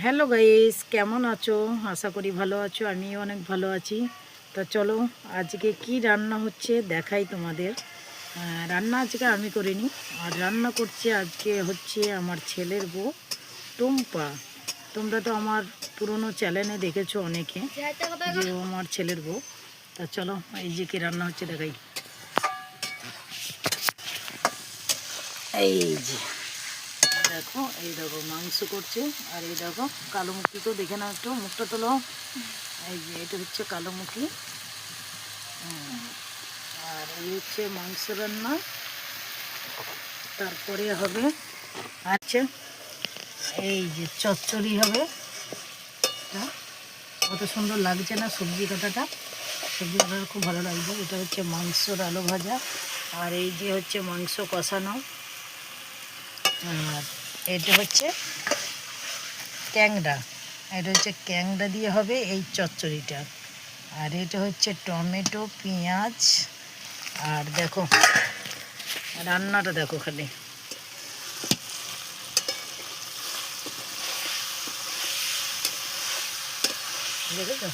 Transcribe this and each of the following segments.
Hello guys, কেমন আছো? আশা করি ভালো আছো। আমিও অনেক ভালো আছি। তো চলো আজকে কি রান্না হচ্ছে দেখাই তোমাদের। রান্না আজকে আমি করিনি, আর রান্না করছে আজকে হচ্ছে আমার ছেলের বউ টুম্পা। তোমরা তো আমার পুরনো চ্যানেলে দেখেছো অনেকে যে ও আমার ছেলের বউ। তা চলো এই যে কি রান্না হচ্ছে দেখাই। এই যে দেখো, এই দেখো মাংস করছে। আর এই দেখো কালো মুখীকেও দেখে নাও, একটু মুখটা তোলো। এই যে এটা হচ্ছে কালো মুখী। আর এই হচ্ছে মাংস রান্না। তারপরে হবে আচ্ছা এই যে চচ্চড়ি হবে। কত সুন্দর লাগছে না সবজি কাটাটা? সবজি কাটাটা খুব ভালো লাগছে। এটা হচ্ছে মাংসর আলু ভাজা। আর এই যে হচ্ছে মাংস কষানো। আর এটা হচ্ছে ট্যাংরা। এটা হচ্ছে ট্যাংরা দিয়ে হবে এই চচ্চড়িটা। আর এটা হচ্ছে টমেটো, পেঁয়াজ। আর দেখো রান্নাটা দেখো খালি, দেখেছো?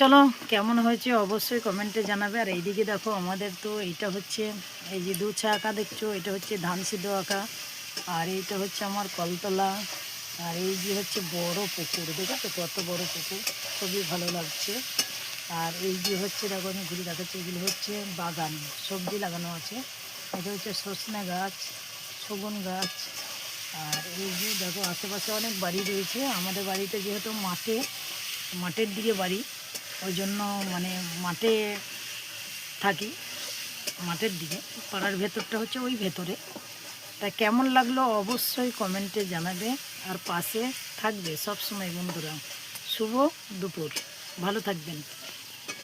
চলো কেমন হয়েছে অবশ্যই কমেন্টে জানাবে। আর এইদিকে দেখো আমাদের তো এইটা হচ্ছে এই যে দুছা আঁকা দেখছো, এটা হচ্ছে ধান সিদ্ধ আঁকা। আর এইটা হচ্ছে আমার কলতলা। আর এই যে হচ্ছে বড় পুকুর, দেখেছো কত বড় পুকুর, খুবই ভালো লাগছে। আর এই যে হচ্ছে দেখো আমি ঘুরে দেখাচ্ছি, এগুলো হচ্ছে বাগান, সবজি লাগানো আছে। এটা হচ্ছে সজনে গাছ, শগুন গাছ। আর এই যে দেখো আশেপাশে অনেক বাড়ি রয়েছে। আমাদের বাড়িতে যেহেতু মাঠের দিকে বাড়ি, ওই জন্য মানে মাঠে থাকি, মাঠের দিকে। পাড়ার ভেতরটা হচ্ছে ওই ভেতরে। তা কেমন লাগলো অবশ্যই কমেন্টে জানাবে। আর পাশে থাকবে সব সময় বন্ধুরা। শুভ দুপুর, ভালো থাকবেন।